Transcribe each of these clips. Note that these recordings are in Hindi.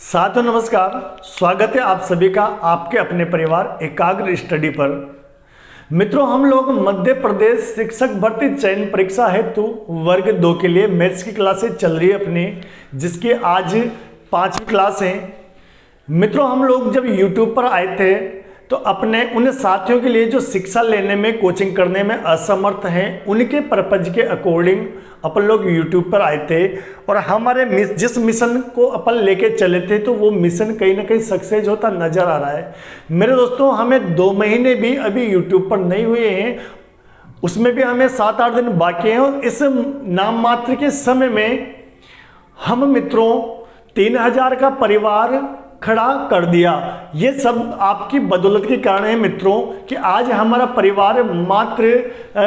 साथियों नमस्कार, स्वागत है आप सभी का आपके अपने परिवार एकाग्र स्टडी पर। मित्रों, हम लोग मध्य प्रदेश शिक्षक भर्ती चयन परीक्षा हेतु वर्ग 2 के लिए मैथ्स की क्लासेज चल रही है अपनी, जिसकी आज 5वीं क्लास है। मित्रों, हम लोग जब YouTube पर आए थे तो अपने उन साथियों के लिए जो शिक्षा लेने में कोचिंग करने में असमर्थ हैं, उनके पर्पज के अकॉर्डिंग अपन लोग YouTube पर आए थे और हमारे जिस मिशन को अपन लेके चले थे तो वो मिशन कहीं ना कहीं सक्सेस होता नजर आ रहा है। मेरे दोस्तों, हमें 2 महीने भी अभी YouTube पर नहीं हुए हैं, उसमें भी हमें 7-8 दिन बाकी हैं और इस नाम मात्र के समय में हम मित्रों 3000 का परिवार खड़ा कर दिया। ये सब आपकी बदौलत के कारण है मित्रों कि आज हमारा परिवार मात्र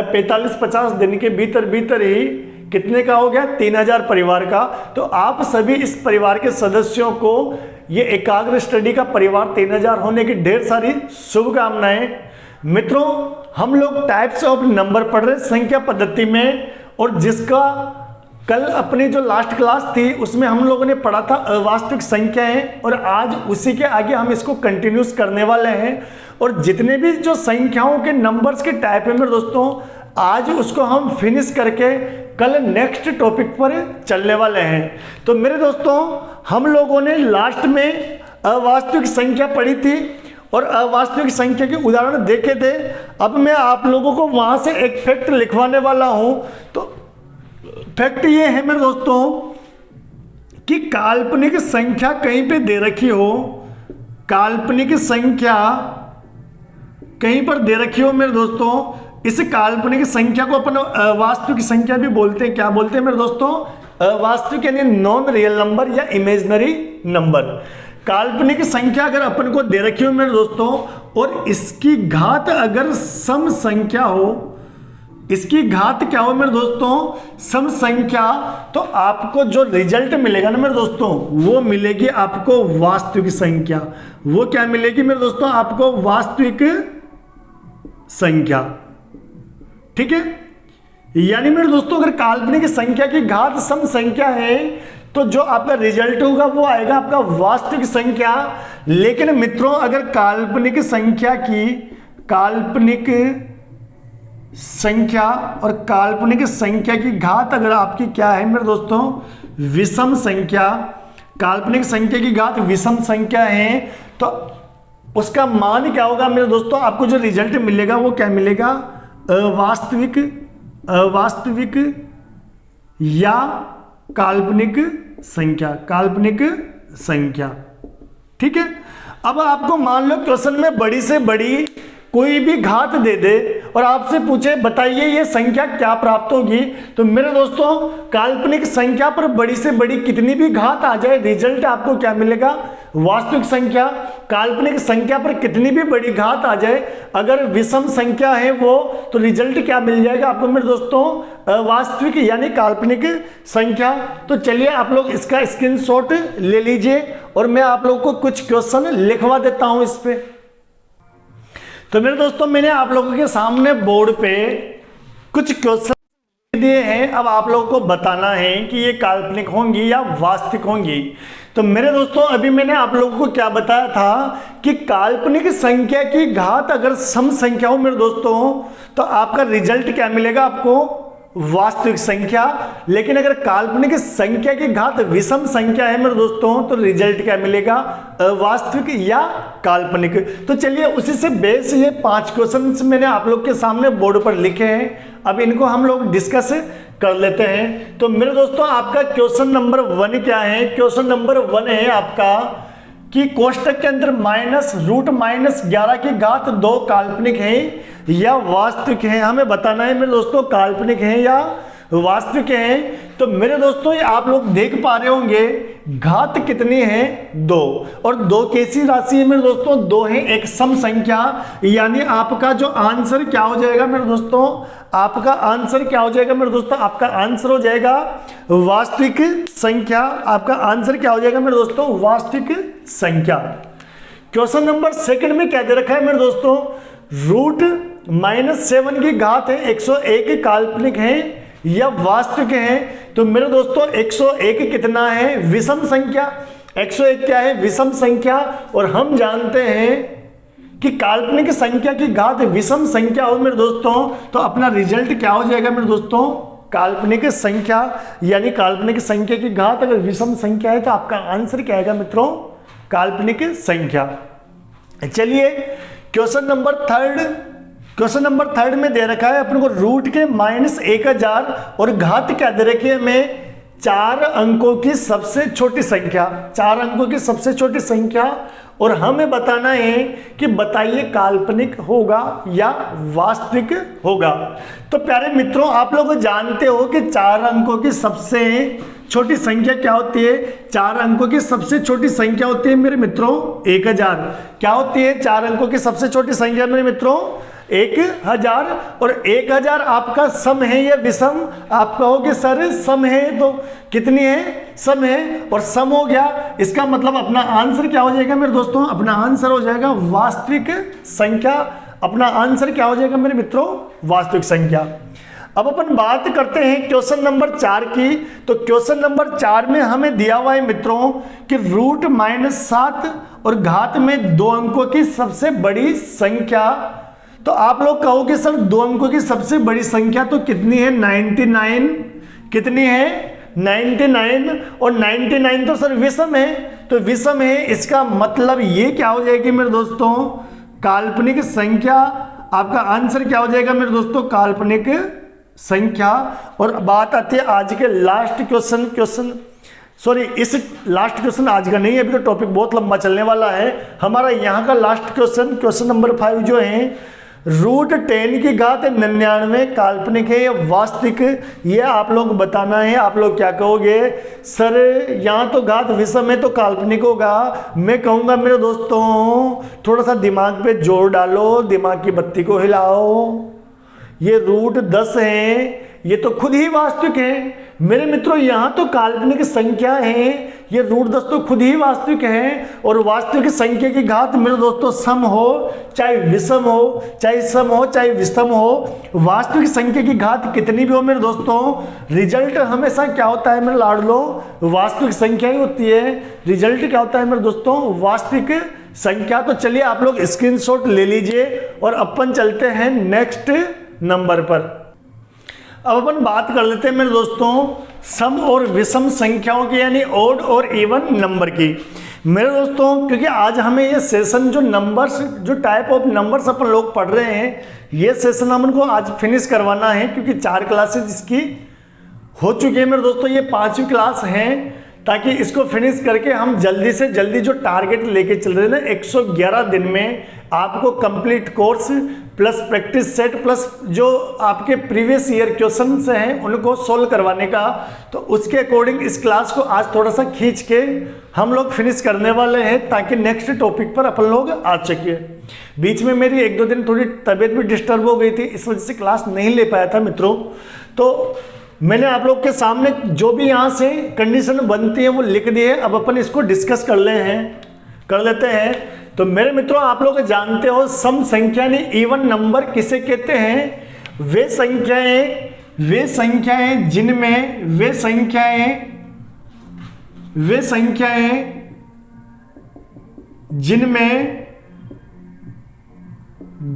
45-50 दिन के भीतर ही कितने का हो गया, 3000 परिवार का। तो आप सभी इस परिवार के सदस्यों को ये एकाग्र स्टडी का परिवार 3000 होने की ढेर सारी शुभकामनाएं। मित्रों, हम लोग टाइप्स ऑफ नंबर पढ़ रहे संख्या पद्धति में, और जिसका कल अपनी जो लास्ट क्लास थी उसमें हम लोगों ने पढ़ा था अवास्तविक संख्याएं, और आज उसी के आगे हम इसको कंटिन्यूस करने वाले हैं। और जितने भी जो संख्याओं के नंबर्स के टाइप है मेरे दोस्तों, आज उसको हम फिनिश करके कल नेक्स्ट टॉपिक पर चलने वाले हैं। तो मेरे दोस्तों, हम लोगों ने लास्ट में अवास्तविक संख्या पढ़ी थी और अवास्तविक संख्या के उदाहरण देखे थे। अब मैं आप लोगों को वहां से एक फैक्ट लिखवाने वाला हूं। तो फैक्ट ये है मेरे दोस्तों कि काल्पनिक संख्या कहीं पे दे रखी हो, काल्पनिक संख्या कहीं पर दे रखी हो मेरे दोस्तों, इस काल्पनिक संख्या को अपन अवास्तविक संख्या भी बोलते हैं। क्या बोलते हैं मेरे दोस्तों? अवास्तविक यानी नॉन रियल नंबर या इमेजिनरी नंबर। काल्पनिक संख्या अगर अपन को दे रखी हो मेरे दोस्तों और इसकी घात अगर सम संख्या हो, इसकी घात क्या हो मेरे दोस्तों, सम संख्या, तो आपको जो रिजल्ट मिलेगा ना मेरे दोस्तों वो मिलेगी आपको वास्तविक संख्या। वो क्या मिलेगी मेरे दोस्तों? आपको वास्तविक संख्या। ठीक है, यानी मेरे दोस्तों अगर काल्पनिक संख्या की घात सम संख्या है तो जो आपका रिजल्ट होगा वो आएगा आपका वास्तविक संख्या। लेकिन मित्रों, अगर काल्पनिक संख्या की और काल्पनिक संख्या की घात अगर आपकी क्या है मेरे दोस्तों, विषम संख्या, काल्पनिक संख्या की घात विषम संख्या है, तो उसका मान क्या होगा मेरे दोस्तों? आपको जो रिजल्ट मिलेगा वो क्या मिलेगा? अवास्तविक या काल्पनिक संख्या। ठीक है, अब आपको मान लो क्वेश्चन में बड़ी से बड़ी कोई भी घात दे दे और आपसे पूछे बताइए ये संख्या क्या प्राप्त होगी, तो मेरे दोस्तों काल्पनिक संख्या पर बड़ी से बड़ी कितनी भी घात आ जाए, रिजल्ट आपको क्या मिलेगा? वास्तविक संख्या। काल्पनिक संख्या पर कितनी भी बड़ी घात आ जाए, अगर विषम संख्या है वो, तो रिजल्ट क्या मिल जाएगा आपको मेरे दोस्तों? अवास्तविक यानी काल्पनिक संख्या। तो चलिए आप लोग इसका स्क्रीनशॉट ले लीजिए और मैं आप लोगों को कुछ क्वेश्चन लिखवा देता हूं इस पे। तो मेरे दोस्तों, मैंने आप लोगों के सामने बोर्ड पे कुछ क्वेश्चन दिए हैं। अब आप लोगों को बताना है कि ये काल्पनिक होंगी या वास्तविक होंगी। तो मेरे दोस्तों, अभी मैंने आप लोगों को क्या बताया था कि काल्पनिक संख्या की घात अगर सम संख्या हो मेरे दोस्तों तो आपका रिजल्ट क्या मिलेगा? आपको वास्तविक संख्या। लेकिन अगर काल्पनिक संख्या की घात विषम संख्या है मेरे दोस्तों तो रिजल्ट क्या मिलेगा? अवास्तविक या काल्पनिक। तो चलिए उसी से बेस ये 5 क्वेश्चन मैंने आप लोग के सामने बोर्ड पर लिखे हैं, अब इनको हम लोग डिस्कस कर लेते हैं। तो मेरे दोस्तों, आपका क्वेश्चन नंबर 1 क्या है? क्वेश्चन नंबर 1 है आपका कि कोष्टक के अंदर -√-11 की घात 2 काल्पनिक है या वास्तविक है। हमें बताना है मेरे दोस्तों काल्पनिक है या वास्तविक है। तो मेरे दोस्तों, ये आप लोग देख पा रहे होंगे घात कितनी है? 2। और 2 कैसी राशि है मेरे दोस्तों? 2 है एक सम संख्या। यानी आपका जो आंसर क्या हो जाएगा मेरे दोस्तों? आपका आंसर क्या हो जाएगा मेरे दोस्तों? आपका आंसर हो जाएगा वास्तविक संख्या। आपका आंसर क्या हो जाएगा मेरे दोस्तों? वास्तविक संख्या। क्वेश्चन नंबर 2 में क्या दे रखा है मेरे दोस्तों? √-7 की घात है 101 काल्पनिक है या वास्तविक है। तो मेरे दोस्तों 101 कितना है? विषम संख्या। 101 क्या है? विषम संख्या। और हम जानते हैं कि काल्पनिक संख्या की घात विषम संख्या हो मेरे दोस्तों, तो अपना रिजल्ट क्या हो जाएगा मेरे दोस्तों? काल्पनिक संख्या, यानी काल्पनिक संख्या की घात अगर विषम संख्या है तो आपका आंसर क्या आएगा मित्रों? काल्पनिक संख्या। चलिए क्वेश्चन नंबर थर्ड में दे रखा है अपने को रूट के -1000 और घात क्या दे रखी है हमें? 4 अंकों की सबसे छोटी संख्या, 4 अंकों की सबसे छोटी संख्या। और हमें बताना है कि बताइए काल्पनिक होगा या वास्तविक होगा। तो प्यारे मित्रों, आप लोग जानते हो कि 4 अंकों की सबसे छोटी संख्या क्या होती है? 4 अंकों की सबसे छोटी संख्या होती है मेरे मित्रों 1000। क्या होती है 4 अंकों की सबसे छोटी संख्या मेरे मित्रों? 1000। और 1000 आपका सम है या विषम? आप कहोगे सर सम है, तो कितनी है? सम है। और सम हो गया, इसका मतलब अपना आंसर क्या हो जाएगा मेरे दोस्तों? अपना आंसर हो जाएगा वास्तविक संख्या। अपना आंसर क्या हो जाएगा मेरे मित्रों? वास्तविक संख्या। अब अपन बात करते हैं क्वेश्चन नंबर 4 की। तो क्वेश्चन नंबर 4 में हमें दिया हुआ है मित्रों कि रूट -7 और घात में 2 अंकों की सबसे बड़ी संख्या। तो आप लोग कहोगे सर 2 अंकों की सबसे बड़ी संख्या तो कितनी है? 99। कितनी है? 99। और 99 तो सर विषम है, तो विषम है, इसका मतलब ये क्या हो जाएगी मेरे दोस्तों? काल्पनिक संख्या। आपका आंसर क्या हो जाएगा मेरे दोस्तों? काल्पनिक संख्या। और बात आती है आज के लास्ट इस लास्ट क्वेश्चन आज का नहीं है, अभी तो टॉपिक बहुत लंबा चलने वाला है हमारा। यहाँ का लास्ट क्वेश्चन नंबर 5 जो है, रूट 10 की घात 99 काल्पनिक है या वास्तविक? ये आप लोग बताना है। आप लोग क्या कहोगे? सर यहाँ तो घात विषम है तो काल्पनिक होगा। मैं कहूँगा मेरे दोस्तों थोड़ा सा दिमाग पे जोर डालो, दिमाग की बत्ती को हिलाओ। ये रूट 10 है, ये तो खुद ही वास्तविक है मेरे मित्रों। यहाँ तो काल्पनिक संख्या है, ये रूट 10 तो खुद ही वास्तविक है। और वास्तविक संख्या की घात मेरे दोस्तों सम हो चाहे विषम हो, चाहे सम हो चाहे विषम हो, वास्तविक संख्या की घात कितनी भी हो मेरे दोस्तों, रिजल्ट हमेशा क्या होता है मेरे लाडलो? वास्तविक संख्या ही होती है। रिजल्ट क्या होता है मेरे दोस्तों? वास्तविक संख्या। तो चलिए आप लोग स्क्रीनशॉट ले लीजिए और अपन चलते हैं नेक्स्ट नंबर पर। अब अपन बात कर लेते हैं मेरे दोस्तों सम और विषम संख्याओं की, यानी ओड और इवन नंबर की मेरे दोस्तों। क्योंकि आज हमें ये सेशन जो नंबर्स, जो टाइप ऑफ नंबर्स अपन लोग पढ़ रहे हैं, ये सेशन अपन को आज फिनिश करवाना है। क्योंकि 4 क्लासेज इसकी हो चुकी है मेरे दोस्तों, ये 5वीं क्लास है, ताकि इसको फिनिश करके हम जल्दी से जल्दी जो टारगेट लेके चल रहे हैं ना 111 दिन में आपको complete course plus practice set plus जो आपके प्रीवियस ईयर क्वेश्चंस हैं उनको सोल्व करवाने का, तो उसके अकॉर्डिंग इस क्लास को आज थोड़ा सा खींच के हम लोग फिनिश करने वाले हैं, ताकि नेक्स्ट टॉपिक पर अपन लोग आ सके। बीच में मेरी 1-2 दिन थोड़ी तबीयत भी डिस्टर्ब हो गई थी, इस वजह से क्लास नहीं ले पाया था मित्रों। तो मैंने आप लोग के सामने जो भी यहाँ से कंडीशन बनती है वो लिख दी है। अब अपन इसको डिस्कस कर लेते हैं। तो मेरे मित्रों आप लोग जानते हो सम संख्या ने इवन नंबर किसे कहते हैं? वे संख्याएं जिनमें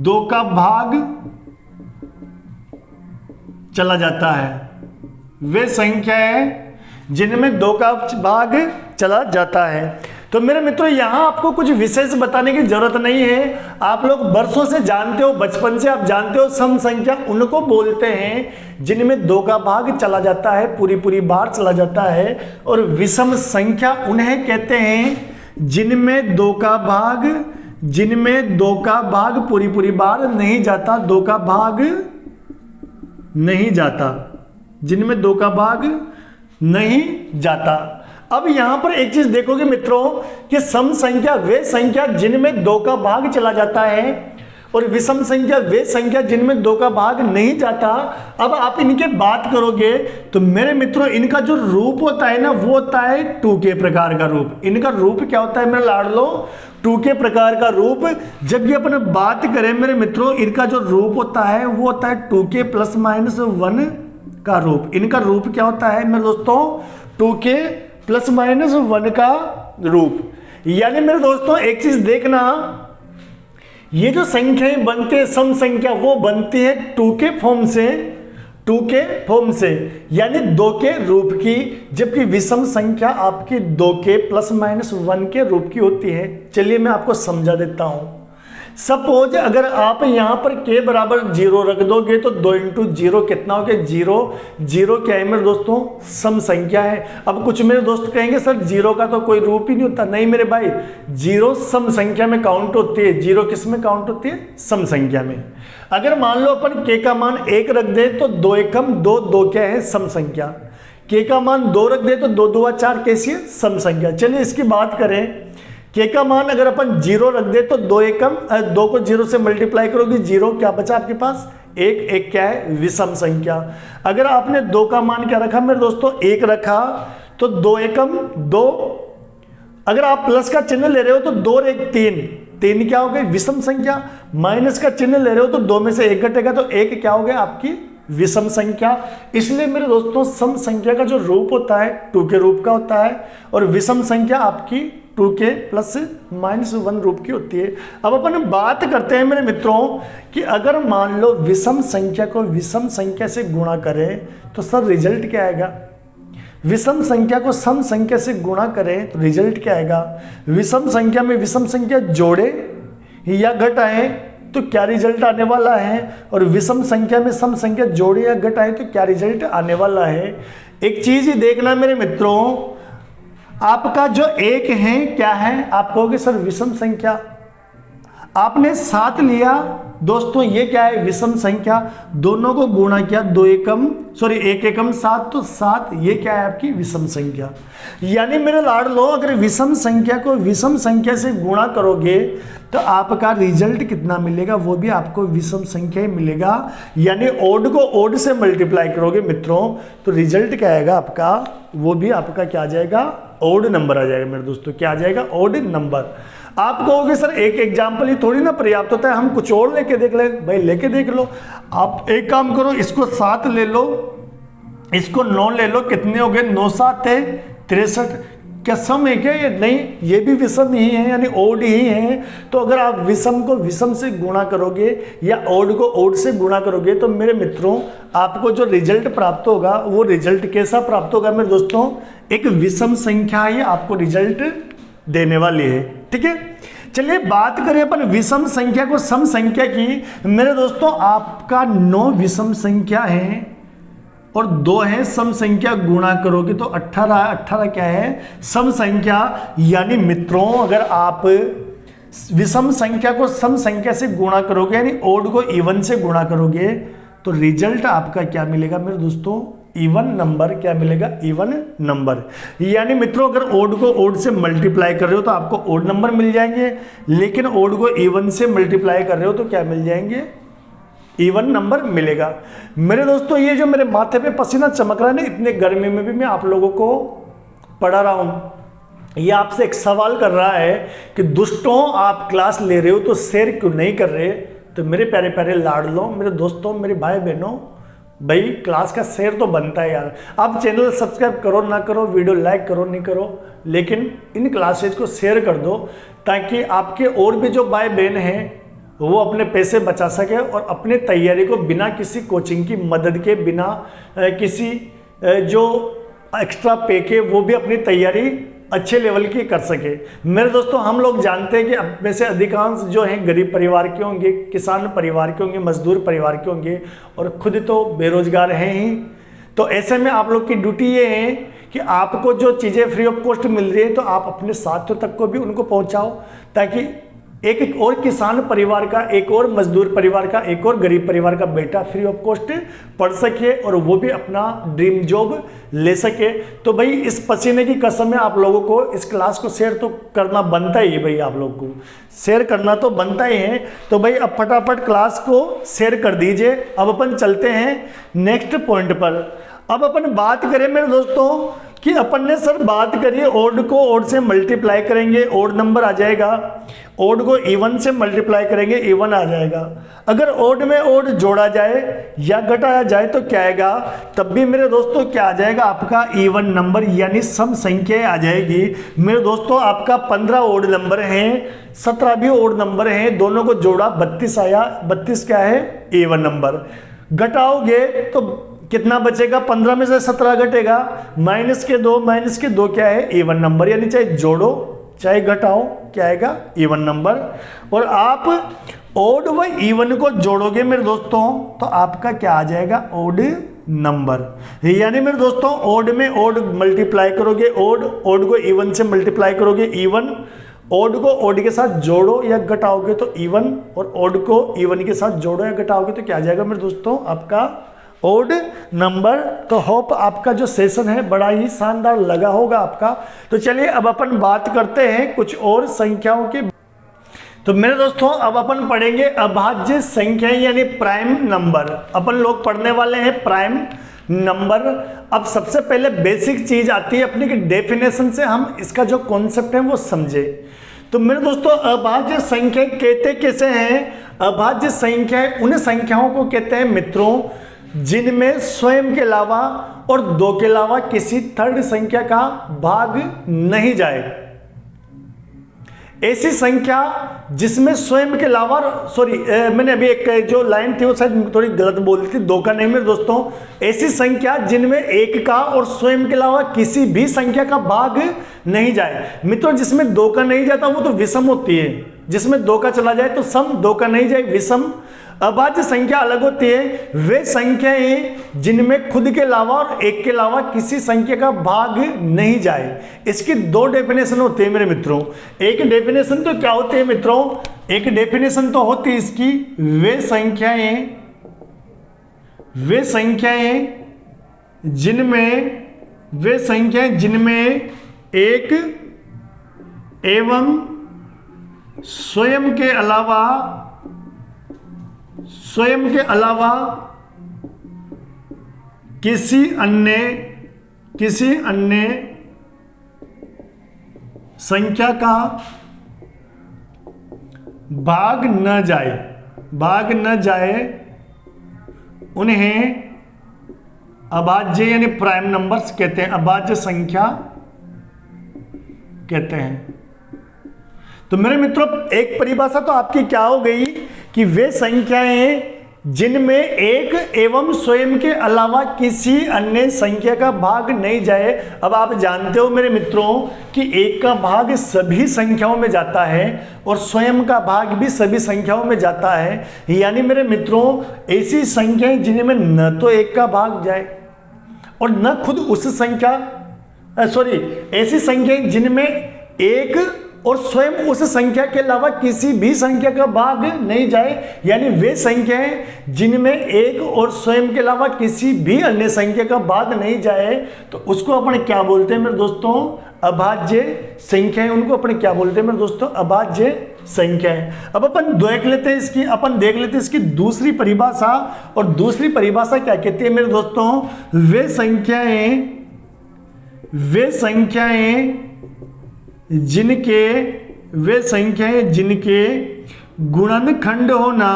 2 का भाग चला जाता है। वे संख्याएं जिनमें 2 का भाग चला जाता है। तो मेरे मित्रों यहाँ आपको कुछ विशेष बताने की जरूरत नहीं है। आप लोग बरसों से जानते हो, बचपन से आप जानते हो सम संख्या उनको बोलते हैं जिनमें 2 का भाग चला जाता है, पूरी बार चला जाता है। और विषम संख्या उन्हें कहते हैं जिनमें 2 का भाग पूरी बार नहीं जाता, 2 का भाग नहीं जाता, जिनमें 2 का भाग नहीं जाता। अब यहां पर एक चीज देखोगे मित्रों कि सम संख्या वे संख्या जिनमें 2 का भाग चला जाता है और विषम संख्या वे संख्या जिनमें 2 का भाग नहीं जाता। अब आप इनके बात करोगे तो मेरे मित्रों इनका जो रूप होता है ना वो होता है 2k प्रकार का रूप। इनका रूप क्या होता है मेरे लाडलो? 2k प्रकार का रूप। जब ये अपन बात करें मेरे मित्रों इनका जो रूप होता है वो होता है 2k ±1 का रूप। इनका रूप क्या होता है मेरे दोस्तों? 2k ±1 का रूप। यानी मेरे दोस्तों एक चीज देखना, ये जो संख्याएं बनते हैं सम संख्या, वो बनती है 2 के फॉर्म से, 2 के फॉर्म से, यानी 2 के रूप की, जबकि विषम संख्या आपकी 2 के प्लस माइनस 1 के रूप की होती है। चलिए मैं आपको समझा देता हूं। सपोज अगर आप यहां पर k बराबर 0 रख दोगे तो 2 इंटू 0 कितना हो गया 0। 0 क्या है मेरे दोस्तों, सम संख्या है। अब कुछ मेरे दोस्त कहेंगे सर 0 का तो कोई रूप ही नहीं होता। नहीं मेरे भाई, 0 सम संख्या में काउंट होती है। 0 किस में काउंट होती है, सम संख्या में। अगर मान लो अपन k का मान 1 रख दे तो 2 एकम 2, 2 क्या है, सम संख्या। k का मान 2 रख दे तो 2 2 4 कैसी है, सम संख्या। चलिए इसकी बात करें, k का मान अगर अपन 0 रख दे तो 2 एकम 2 को 0 से मल्टीप्लाई करोगे 0, क्या बचा आपके पास 1। 1 क्या है, विषम संख्या। अगर आपने 2 का मान क्या रखा मेरे दोस्तों, 1 रखा तो 2 एकम 2। अगर आप प्लस का चिन्ह ले रहे हो तो 2 और 1 3, 3 क्या हो गई, विषम संख्या। माइनस का चिन्ह ले रहे हो तो 2 में से 1 घटेगा तो 1 क्या हो गया, आपकी विषम संख्या। इसलिए मेरे दोस्तों सम संख्या का जो रूप होता है 2 के रूप का होता है, और विषम संख्या आपकी 2 के प्लस माइनस 1 रूप की होती है। अब अपन बात करते हैं मेरे मित्रों कि अगर मान लो विषम संख्या को विषम संख्या से गुणा करें तो सर रिजल्ट क्या आएगा। विषम संख्या को सम संख्या से गुणा करें तो रिजल्ट क्या आएगा। विषम संख्या में विषम संख्या जोड़े या घटाएं तो क्या रिजल्ट आने वाला है, और विषम संख्या में सम संख्या जोड़े या घटाएं तो क्या रिजल्ट आने वाला है। एक चीज ही देखना मेरे मित्रों, आपका जो 1 है क्या है, आप कहोगे सर विषम संख्या। आपने 7 लिया दोस्तों, ये क्या है, विषम संख्या। दोनों को गुणा किया 2 एकम 1 एकम 7 तो 7, ये क्या है आपकी विषम संख्या। यानी मेरे लाडलो, अगर विषम संख्या को विषम संख्या से गुणा करोगे तो आपका रिजल्ट कितना मिलेगा, वो भी आपको विषम संख्या ही मिलेगा। यानी ओड को ओड से मल्टीप्लाई करोगे मित्रों तो रिजल्ट क्या आएगा आपका, वो भी आपका क्या आ जाएगा, ओड नंबर आ जाएगा मेरे दोस्तों। क्या आ जाएगा, ओड नंबर। आप कहोगे सर एक एग्जाम्पल ही थोड़ी ना पर्याप्त होता है, हम कुछ और लेके देख ले। भाई लेके देख लो। आप एक काम करो, इसको 7 ले लो, इसको 9 ले लो, कितने हो गए, 9 7 है 63। क्या सम है क्या ये, नहीं ये भी विषम ही है, यानी ओड ही है। तो अगर आप विषम को विषम से गुणा करोगे या ओड को ओड से गुणा करोगे तो मेरे मित्रों आपको जो रिजल्ट प्राप्त होगा वो रिजल्ट कैसा प्राप्त होगा मेरे दोस्तों, एक विषम संख्या ही आपको रिजल्ट देने वाली है। ठीक है, चलिए बात करें अपन विषम संख्या को सम संख्या की। मेरे दोस्तों आपका 9 विषम संख्या है और 2 है सम संख्या, गुणा करोगे तो 18। 18 क्या है, सम संख्या। यानी मित्रों अगर आप विषम संख्या को सम संख्या से गुणा करोगे, यानी ओड को इवन से गुणा करोगे तो रिजल्ट आपका क्या मिलेगा मेरे दोस्तों, इवन नंबर। क्या मिलेगा, इवन नंबर। यानी मित्रों अगर ओड को ओड से मल्टीप्लाई कर रहे हो तो आपको ओड नंबर मिल जाएंगे, लेकिन ओड को इवन से मल्टीप्लाई कर रहे हो तो क्या मिल जाएंगे, इवन नंबर मिलेगा। मेरे दोस्तों ये जो मेरे माथे पे पसीना चमक रहा है ना, इतने गर्मी में भी मैं आप लोगों को पढ़ा रहा हूं। ये आपसे एक सवाल कर रहा है कि दुष्टों आप क्लास ले रहे हो तो शेयर क्यों नहीं कर रहे। तो मेरे प्यारे प्यारे लाडलों, मेरे दोस्तों, मेरे भाई बहनों, भाई क्लास का शेयर तो बनता है यार। आप चैनल सब्सक्राइब करो ना करो, वीडियो लाइक करो नहीं करो, लेकिन इन क्लासेज को शेयर कर दो ताकि आपके और भी जो भाई बहन हैं वो अपने पैसे बचा सके और अपने तैयारी को बिना किसी कोचिंग की मदद के, बिना किसी जो एक्स्ट्रा पे के, वो भी अपनी तैयारी अच्छे लेवल की कर सके। मेरे दोस्तों हम लोग जानते हैं कि अब में से अधिकांश जो हैं गरीब परिवार के होंगे, किसान परिवार के होंगे, मजदूर परिवार के होंगे और खुद तो बेरोजगार हैं ही। तो ऐसे में आप लोग की ड्यूटी ये है कि आपको जो चीज़ें फ्री ऑफ कॉस्ट मिल रही है तो आप अपने साथियों तक को भी उनको पहुंचाओ, ताकि एक और किसान परिवार का, एक और मजदूर परिवार का, एक और गरीब परिवार का बेटा फ्री ऑफ कॉस्ट पढ़ सके और वो भी अपना ड्रीम जॉब ले सके। तो भाई इस पसीने की कसम है, आप लोगों को इस क्लास को शेयर तो करना बनता ही है। भाई आप लोग को शेयर करना तो बनता ही है। तो भाई अब फटाफट क्लास को शेयर कर दीजिए। अब अपन चलते हैं नेक्स्ट पॉइंट पर। अब अपन बात करें मेरे दोस्तों कि अपन ने सर बात करिए ओड को ओड से मल्टीप्लाई करेंगे ओड नंबर आ जाएगा, ओड को इवन से मल्टीप्लाई करेंगे इवन आ जाएगा। अगर ओड में ओड जोड़ा जाए या घटाया जाए तो क्या आएगा, तब भी मेरे दोस्तों क्या आ जाएगा, आपका इवन नंबर यानी सम संख्या आ जाएगी। मेरे दोस्तों आपका 15 ओड नंबर हैं, 17 भी ओड नंबर हैं, दोनों को जोड़ा 32 आया, 32 क्या है, इवन नंबर। घटाओगे तो कितना बचेगा, 15 में से 17 घटेगा, माइनस के दो क्या है, इवन नंबर, यानी चाहे जोड़ो चाहे घटाओ क्या आएगा, इवन नंबर। और आप ओड व इवन को जोड़ोगे मेरे दोस्तों तो आपका क्या आ जाएगा, ओड नंबर। यानी मेरे दोस्तों ओड में ओड मल्टीप्लाई करोगे ओड को इवन से मल्टीप्लाई करोगे इवन, ओड को ओड के साथ जोड़ो या घटाओगे तो इवन, और ओड को इवन के साथ जोड़ो या घटाओगे तो क्या आ जाएगा मेरे दोस्तों, आपका ओड नंबर। तो होप आपका जो सेशन है बड़ा ही शानदार लगा होगा आपका। तो चलिए अब अपन बात करते हैं कुछ और संख्याओं की। तो मेरे दोस्तों अब अपन पढ़ेंगे अभाज्य संख्याएं यानी प्राइम नंबर। अपन लोग पढ़ने वाले हैं प्राइम नंबर। अब सबसे पहले बेसिक चीज आती है अपनी कि डेफिनेशन से हम इसका जो कॉन्सेप्ट है वो समझे। तो मेरे दोस्तों अभाज्य संख्या कहते कैसे हैं, अभाज्य संख्याएं उन संख्याओं को कहते हैं मित्रों जिनमें स्वयं के अलावा और दो के अलावा किसी थर्ड संख्या का भाग नहीं जाए। ऐसी संख्या जिसमें स्वयं के अलावा, सॉरी मैंने अभी एक जो लाइन थी वो शायद थोड़ी गलत बोली थी, दो का नहीं मेरे दोस्तों, ऐसी संख्या जिनमें एक का और स्वयं के अलावा किसी भी संख्या का भाग नहीं जाए। मित्रों जिसमें दो का नहीं जाता वो तो विषम होती है, जिसमें दो का चला जाए तो सम, दो का नहीं जाए विषम। अभाज्य संख्या अलग होती है, वे संख्याएं जिनमें खुद के अलावा और एक के अलावा किसी संख्या का भाग नहीं जाए। इसकी दो डेफिनेशन होती है मेरे मित्रों। एक डेफिनेशन तो क्या होती है मित्रों, एक डेफिनेशन तो होती है इसकी वे संख्याएं जिनमें एक एवं स्वयं के अलावा किसी अन्य संख्या का भाग न जाए उन्हें अभाज्य यानी प्राइम नंबर्स कहते हैं, अभाज्य संख्या कहते हैं। तो मेरे मित्रों एक परिभाषा तो आपकी क्या हो गई कि वे संख्याएं जिनमें एक एवं स्वयं के अलावा किसी अन्य संख्या का भाग नहीं जाए। अब आप जानते हो मेरे मित्रों कि एक का भाग सभी संख्याओं में जाता है और स्वयं का भाग भी सभी संख्याओं में जाता है। यानी मेरे मित्रों ऐसी संख्याएं जिनमें न तो एक का भाग जाए और न खुद उस संख्या, ऐसी संख्याएं जिनमें एक और स्वयं उस संख्या के अलावा किसी भी संख्या का भाग नहीं जाए। यानी वे संख्याएं जिनमें एक और स्वयं के अलावा किसी भी अन्य संख्या का भाग नहीं जाए तो उसको अपन क्या बोलते हैं मेरे दोस्तों, अभाज्य संख्याएं। उनको अपन क्या बोलते हैं मेरे दोस्तों, अभाज्य संख्याएं। अब अपन देख लेते हैं इसकी दूसरी परिभाषा। और दूसरी परिभाषा क्या कहती है मेरे दोस्तों, वे संख्याएं जिनके गुणनखंड होना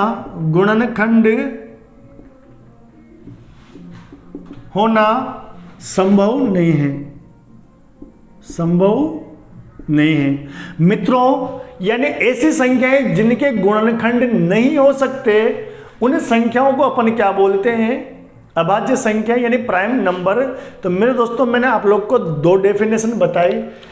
संभव नहीं है। मित्रों यानी ऐसी संख्याएं जिनके गुणनखंड नहीं हो सकते उन संख्याओं को अपन क्या बोलते हैं, अभाज्य संख्या यानी प्राइम नंबर। तो मेरे दोस्तों मैंने आप लोग को दो डेफिनेशन बताई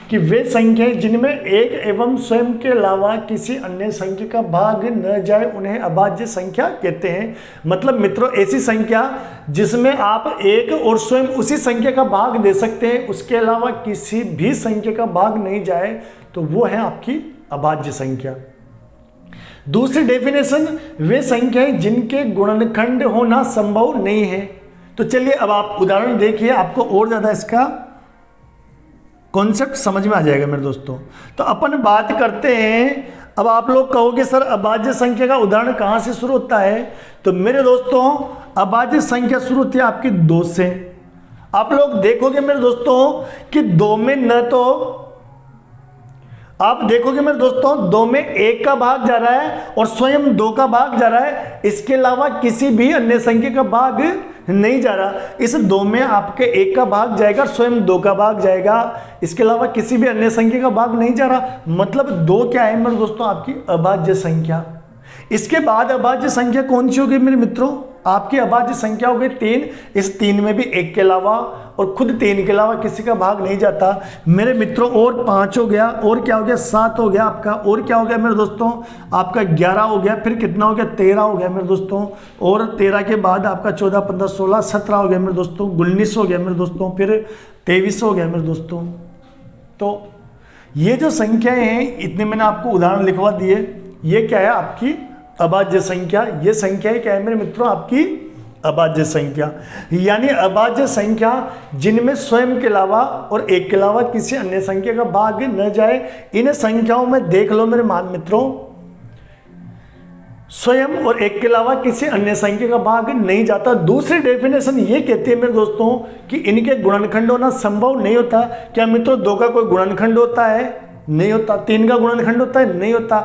कि वे संख्याएं जिनमें एक एवं स्वयं के अलावा किसी अन्य संख्या का भाग न जाए उन्हें अभाज्य संख्या कहते हैं। मतलब मित्रों ऐसी संख्या जिसमें आप एक और स्वयं उसी संख्या का भाग दे सकते हैं, उसके अलावा किसी भी संख्या का भाग नहीं जाए, तो वो है आपकी अभाज्य संख्या। दूसरी डेफिनेशन, वे संख्याएं जिनके गुणनखंड होना संभव नहीं है। तो चलिए अब आप उदाहरण देखिए, आपको और ज्यादा इसका कॉन्सेप्ट समझ में आ जाएगा मेरे दोस्तों। तो अपन बात करते हैं, अब आप लोग कहोगे सर अभाज्य संख्या का उदाहरण कहाँ से शुरू होता है। तो मेरे दोस्तों अभाज्य संख्या शुरू होती है आपकी 2 से। आप लोग देखोगे मेरे दोस्तों कि दो में न तो आप देखोगे मेरे दोस्तों दो में एक का भाग जा रहा है और स्वयं दो का भाग जा रहा है, इसके अलावा किसी भी अन्य संख्या का भाग नहीं जा रहा। इस दो में आपके एक का भाग जाएगा, स्वयं दो का भाग जाएगा, इसके अलावा किसी भी अन्य संख्या का भाग नहीं जा रहा। मतलब दो क्या है मेरे दोस्तों, आपकी अभाज्य संख्या। इसके बाद अभाज्य संख्या कौन सी होगी मेरे मित्रों, आपकी अभाज्य संख्या हो गई 3। इस 3 में भी एक के अलावा और खुद 3 के अलावा किसी का भाग नहीं जाता मेरे मित्रों। और 5 हो गया, और क्या हो गया 7 हो गया आपका, और क्या हो गया मेरे दोस्तों आपका 11 हो गया, फिर कितना हो गया 13 हो गया मेरे दोस्तों, और 13 के बाद आपका 14, 15, 16, 17 हो गया मेरे दोस्तों, 19 हो गया मेरे दोस्तों, फिर 23 हो गया मेरे दोस्तों। तो ये जो संख्याएं हैं, इतने मैंने आपको उदाहरण लिखवा दिए, ये क्या है आपकी अभाज्य संख्या। ये संख्या क्या है मेरे मित्रों, आपकी अभाज्य संख्या। यानी अभाज्य संख्या जिनमें स्वयं के अलावा और एक के अलावा किसी अन्य संख्या का भाग न जाए। इन संख्याओं में देख लो मेरे मान मित्रों, स्वयं और एक के अलावा किसी अन्य संख्या का भाग नहीं जाता। दूसरी डेफिनेशन ये कहती है मेरे दोस्तों कि इनके गुणनखंड होना संभव नहीं होता। क्या मित्रों 2 का कोई गुणनखंड होता है? नहीं होता। 3 का गुणनखंड होता है? नहीं होता।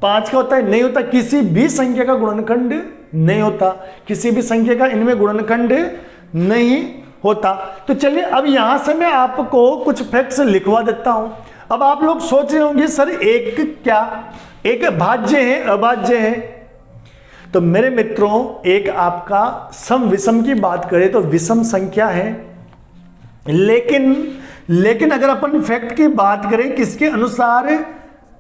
5 का होता है? नहीं होता। किसी भी संख्या का गुणनखंड नहीं होता, किसी भी संख्या का इनमें गुणनखंड नहीं होता। तो चलिए अब यहां से मैं आपको कुछ फैक्ट्स लिखवा देता हूं। अब आप लोग सोच रहे होंगे सर एक क्या, एक भाज्य है अभाज्य है? तो मेरे मित्रों एक आपका सम विषम की बात करें तो विषम संख्या है, लेकिन अगर अपन फैक्ट की बात करें किसके अनुसार,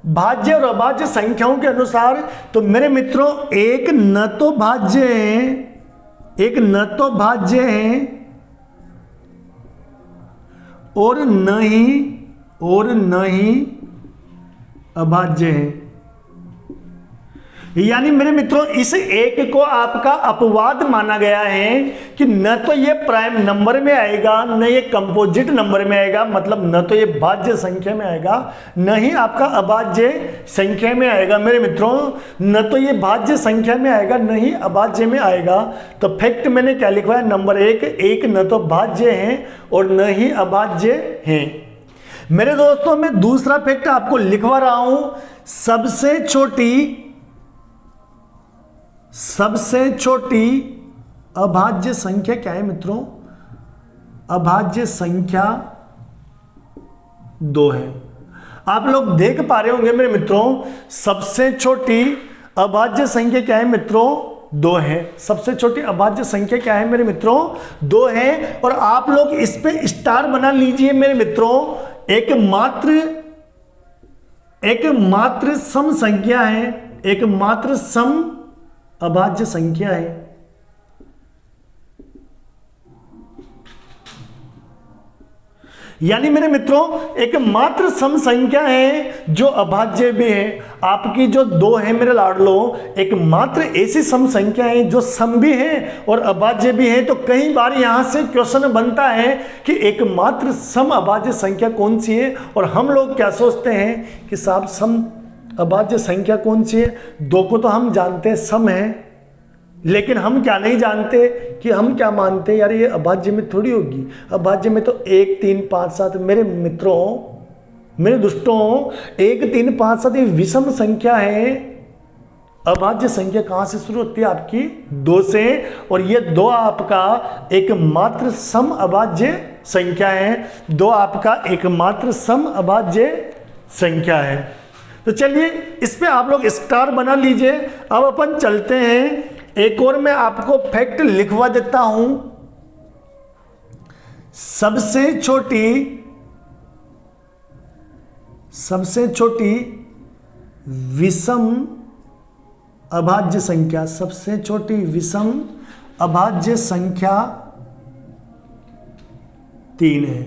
भाज्य और अभाज्य संख्याओं के अनुसार, तो मेरे मित्रों एक न तो भाज्य है, एक न तो भाज्य है और न ही अभाज्य है। यानी मेरे मित्रों इस एक को आपका अपवाद माना गया है कि न तो ये प्राइम नंबर में आएगा, न ये कंपोजिट नंबर में आएगा, मतलब न तो ये भाज्य संख्या में आएगा, न ही आपका अभाज्य संख्या में आएगा। मेरे मित्रों न तो ये भाज्य संख्या में आएगा, न ही अभाज्य में आएगा। तो फैक्ट मैंने क्या लिखवाया, नंबर 1, एक न तो भाज्य है और न ही अभाज्य है। मेरे दोस्तों मैं दूसरा फैक्ट आपको लिखवा रहा हूं, सबसे छोटी अभाज्य संख्या क्या है मित्रों, अभाज्य संख्या 2 है। आप लोग देख पा रहे होंगे मेरे मित्रों, सबसे छोटी अभाज्य संख्या क्या है मित्रों, 2 है। सबसे छोटी अभाज्य संख्या क्या है मेरे मित्रों, 2 है। और आप लोग इस पे स्टार बना लीजिए मेरे मित्रों, एकमात्र सम संख्या है, एकमात्र सम अभाज्य संख्या है। यानी मेरे मित्रों एकमात्र सम संख्या है जो अभाज्य भी है। आपकी जो 2 है मेरे लाडलो, एकमात्र ऐसी सम संख्या है जो सम भी है और अभाज्य भी है। तो कई बार यहां से क्वेश्चन बनता है कि एकमात्र सम अभाज्य संख्या कौन सी है, और हम लोग क्या सोचते हैं कि साहब सम अभाज्य संख्या कौन सी है। 2 को तो हम जानते हैं सम है, लेकिन हम क्या नहीं जानते कि हम क्या मानते हैं यार ये अभाज्य में थोड़ी होगी, अभाज्य में तो 1, 3, 5, 7। मेरे मित्रों, मेरे दोस्तों 1, 3, 5, 7 ये विषम संख्या है। अभाज्य संख्या कहां से शुरू होती है, आपकी 2 से, और ये 2 आपका एकमात्र सम अभाज्य संख्या है। 2 आपका एकमात्र सम अभाज्य संख्या है। तो चलिए इस पे आप लोग स्टार बना लीजिए। अब अपन चलते हैं, एक और मैं आपको फैक्ट लिखवा देता हूं। सबसे छोटी विषम अभाज्य संख्या, सबसे छोटी विषम अभाज्य संख्या 3 है।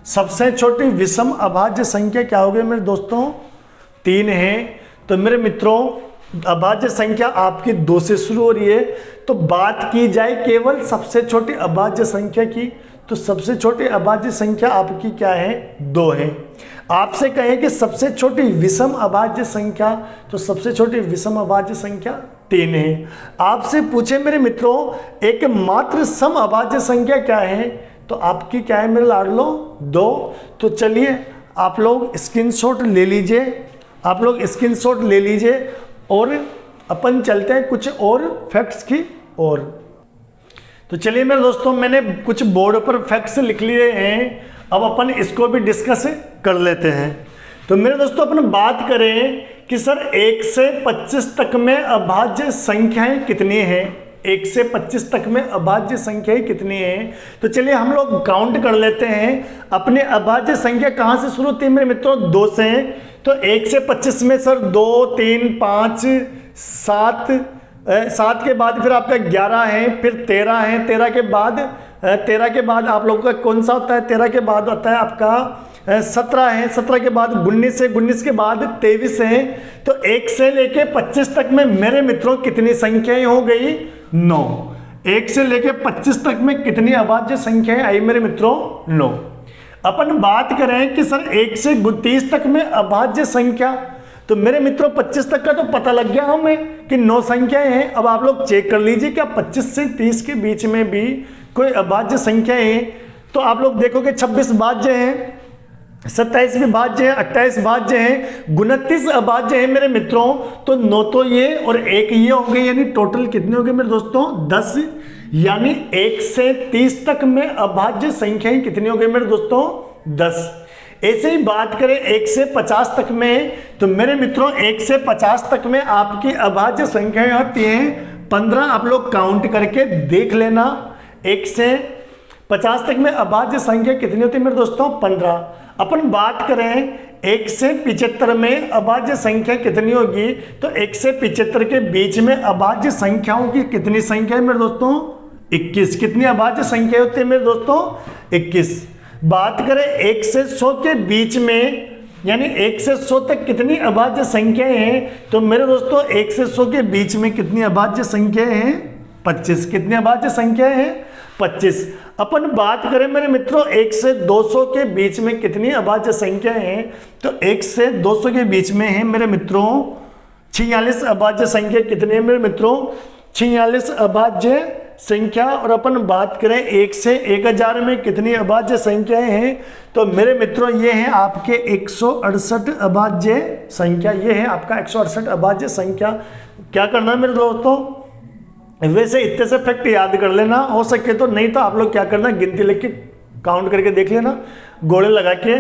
सबसे छोटी विषम अभाज्य संख्या क्या होगी मेरे दोस्तों, 3 है। तो मेरे मित्रों अभाज्य संख्या आपकी 2 से शुरू हो रही है। तो बात की जाए केवल सबसे छोटी अभाज्य संख्या की, तो सबसे छोटी अभाज्य संख्या आपकी क्या है, 2 है। आपसे कहें कि सबसे छोटी विषम अभाज्य संख्या, तो सबसे छोटी विषम अभाज्य संख्या 3 है। आपसे पूछे मेरे मित्रों एकमात्र सम अभाज्य संख्या क्या है, तो आपकी क्या है मेरे लाडलो 2। तो चलिए आप लोग स्क्रीनशॉट ले लीजिए, आप लोग स्क्रीनशॉट ले लीजिए और अपन चलते हैं कुछ और फैक्ट्स की ओर। तो चलिए मेरे दोस्तों, मैंने कुछ बोर्ड पर फैक्ट्स लिख लिए हैं, अब अपन इसको भी डिस्कस कर लेते हैं। तो मेरे दोस्तों अपन बात करें कि सर 1 से 25 तक में अभाज्य संख्याएं कितनी हैं, 1 से 25 तक में अभाज्य संख्याएं कितनी हैं। तो चलिए हम लोग काउंट कर लेते हैं। अपने अभाज्य संख्या कहाँ से शुरू होती है मेरे मित्रों, 2 से। तो 1 से 25 में सर 2, 3, 5, 7 के बाद फिर आपका 11 है, फिर 13 है, 13 के बाद आप लोगों का कौन सा होता है, 13 के बाद होता है आपका 17 है, 17 के बाद 19 है, 19 के बाद 23 है। तो 1 से लेके 25 तक में मेरे मित्रों कितनी संख्याएं हो गई, 9। 1 से लेके 25 तक में कितनी अभाज्य संख्याएं आई मेरे मित्रों, 9। अपन बात करें कि सर 1 से 30 तक में अभाज्य संख्या, तो मेरे मित्रों 25 तक का तो पता लग गया हमें कि 9 संख्याएं हैं। अब आप लोग चेक कर लीजिए क्या 25 से 30 के बीच में भी कोई अभाज्य संख्या है। तो आप लोग देखोगे 26 भाज्य हैं, 27 भी भाज्य है, 28 भाज्य है, 29 अभाज्य है मेरे मित्रों। तो 9 तो ये और 1 ये हो गए, यानी टोटल कितने हो गए मेरे दोस्तों, 10। यानी 1 से 30 तक में अभाज्य संख्याएं कितनी हो गई मेरे दोस्तों, 10। ऐसे ही बात करें 1 से 50 तक में, तो मेरे मित्रों 1 से 50 तक में आपकी अभाज्य संख्याएं होती हैं 15। आप लोग काउंट करके देख लेना, 1 से 50 तक में अभाज्य संख्या कितनी होती है मेरे दोस्तों, 15। अपन बात करें 1 से 75 में अभाज्य संख्या कितनी होगी, तो 1 से 75 के बीच में अभाज्य संख्याओं की कितनी संख्या है मेरे दोस्तों, 21। कितनी अभाज्य संख्या होती है मेरे दोस्तों, 21। बात करें 1 से 100 के बीच में, यानी 1 से 100 तक कितनी अभाज्य संख्याएं हैं, तो मेरे दोस्तों 1 से 100 के बीच में कितनी अभाज्य संख्याएं हैं, 25। कितनी अभाज्य संख्याएं हैं, 25। अपन बात करें मेरे मित्रों 1 से 200 के बीच में कितनी अभाज्य संख्याएं हैं, तो 1 से 200 के बीच में है मेरे मित्रों 46 अभाज्य संख्या। कितनी है मेरे मित्रों, 46 अभाज्य संख्या। और अपन बात करें 1 से 1000 में कितनी अभाज्य संख्याएं हैं, तो मेरे मित्रों ये हैं आपके 168 अभाज्य संख्या। ये है आपका 168 अभाज्य संख्या। क्या करना है मेरे दोस्तों, वैसे इतने से फैक्ट याद कर लेना हो सके तो, नहीं तो आप लोग क्या करना, गिनती लिख के काउंट करके देख लेना गोले लगा के।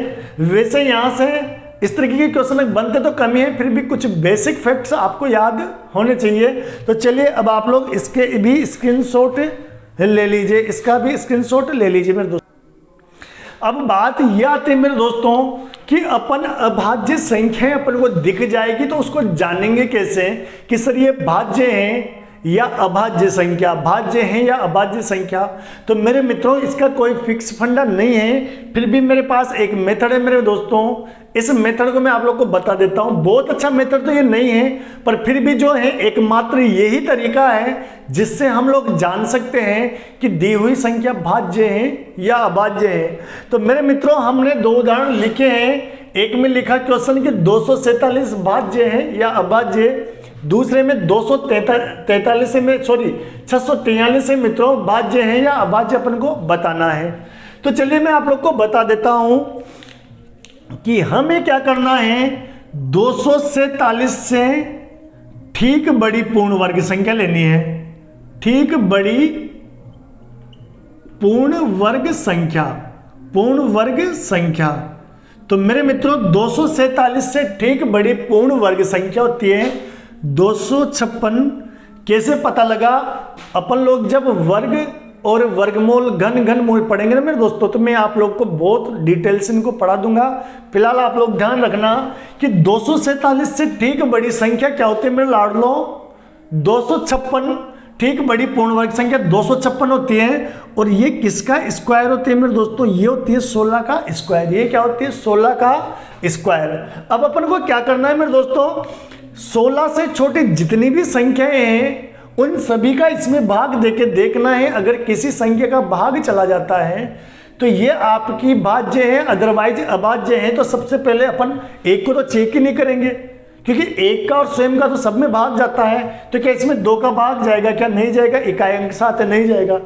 वैसे यहाँ से इस तरीके के क्वेश्चन बनते तो कम ही है, फिर भी कुछ बेसिक फैक्ट्स आपको याद होने चाहिए। तो चलिए अब आप लोग इसके भी स्क्रीनशॉट ले लीजिए, इसका भी स्क्रीनशॉट ले लीजिए मेरे दोस्तों। अब बात यह आती है मेरे दोस्तों कि अपन अभाज्य संख्याएं अपन को दिख जाएगी तो उसको जानेंगे कैसे कि सर ये भाज्य हैं या अभाज्य संख्या, भाज्य है या अभाज्य संख्या। तो मेरे मित्रों इसका कोई फिक्स फंडा नहीं है, फिर भी मेरे पास एक मेथड है मेरे दोस्तों। इस मेथड को मैं आप लोग को बता देता हूं। बहुत अच्छा मेथड तो ये नहीं है, पर फिर भी जो है एकमात्र यही तरीका है जिससे हम लोग जान सकते हैं कि दी हुई संख्या भाज्य है या अभाज्य है। तो मेरे मित्रों हमने 2 उदाहरण लिखे हैं। एक में लिखा क्वेश्चन कि 247 भाज्य है या अभाज्य, दूसरे में 643 से मित्रों भाज्य है या अभाज्य अपन को बताना है। तो चलिए मैं आप लोग को बता देता हूं कि हमें क्या करना है। 247 से ठीक बड़ी पूर्ण वर्ग संख्या लेनी है, ठीक बड़ी पूर्ण वर्ग संख्या, पूर्ण वर्ग संख्या। तो मेरे मित्रों 247 से ठीक बड़ी पूर्ण वर्ग संख्या होती है 256। कैसे पता लगा, अपन लोग जब वर्ग और वर्गमूल घनमूल पढ़ेंगे ना मेरे दोस्तों, तो मैं आप लोग को बहुत डिटेल से इनको पढ़ा दूंगा। फिलहाल आप लोग ध्यान रखना कि 247 से ठीक बड़ी संख्या क्या होती है मेरे लाडलो, 256 ठीक बड़ी पूर्ण वर्ग संख्या 256 होती है। और ये किसका स्क्वायर होती है मेरे दोस्तों, ये होती है 16 का स्क्वायर। ये क्या होती है, 16 का स्क्वायर। अब अपन को क्या करना है मेरे दोस्तों, 16 से छोटी जितनी भी संख्याएं हैं उन सभी का इसमें भाग देके देखना है। अगर किसी संख्या का भाग चला जाता है तो ये आपकी भाज्य है, अदरवाइज अभाज्य है। तो सबसे पहले अपन एक को तो चेक ही नहीं करेंगे, क्योंकि एक का और स्वयं का तो सब में भाग जाता है। तो क्या इसमें 2 का भाग जाएगा, क्या नहीं जाएगा, इकाई अंक साथ है, नहीं जाएगा।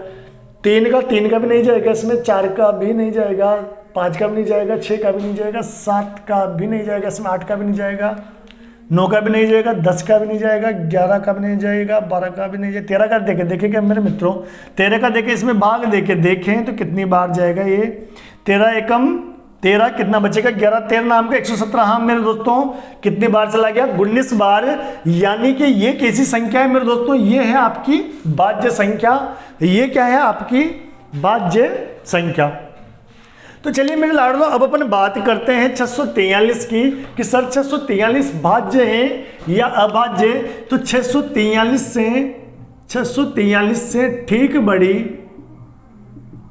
3 का भी नहीं जाएगा इसमें, 4 का भी नहीं जाएगा, 5 का भी नहीं जाएगा, 6 का भी नहीं जाएगा, 7 का भी नहीं जाएगा इसमें, 8 का भी नहीं जाएगा, 9 का भी नहीं जाएगा, 10 का भी नहीं जाएगा, 11 का भी नहीं जाएगा, 12 का भी नहीं जाएगा, 13 का देखें क्या मेरे मित्रों, 13 का देखें, इसमें भाग देखें तो कितनी बार जाएगा ये, 13 एकम 13, कितना बचेगा 11, 13 नाम का 117। हाँ मेरे दोस्तों कितनी बार चला गया, 19 बार। यानी कि ये कैसी संख्या है मेरे दोस्तों, ये है आपकी भाज्य संख्या। ये क्या है आपकी भाज्य संख्या। तो चलिए मेरे लाडलो अब अपन बात करते हैं 643 की, कि सर 643 भाज्य है या अभाज्य। तो 643 से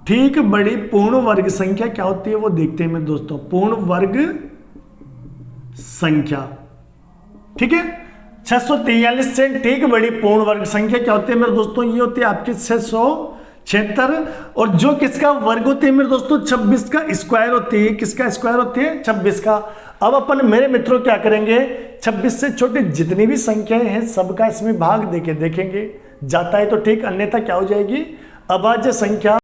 ठीक बड़ी पूर्ण वर्ग संख्या क्या होती है वो देखते हैं मेरे दोस्तों। पूर्ण वर्ग संख्या, ठीक है, 643 से ठीक बड़ी पूर्ण वर्ग संख्या क्या होती है मेरे दोस्तों, ये होती है आपकी 676। और जो किसका वर्ग होती है मेरे दोस्तों, 26 का स्क्वायर होती है। किसका स्क्वायर होती है, 26 का। अब अपन मेरे मित्रों क्या करेंगे, 26 से छोटी जितनी भी संख्याएं हैं सबका इसमें भाग देके देखेंगे, जाता है तो ठीक, अन्यथा क्या हो जाएगी अभाज्य संख्या।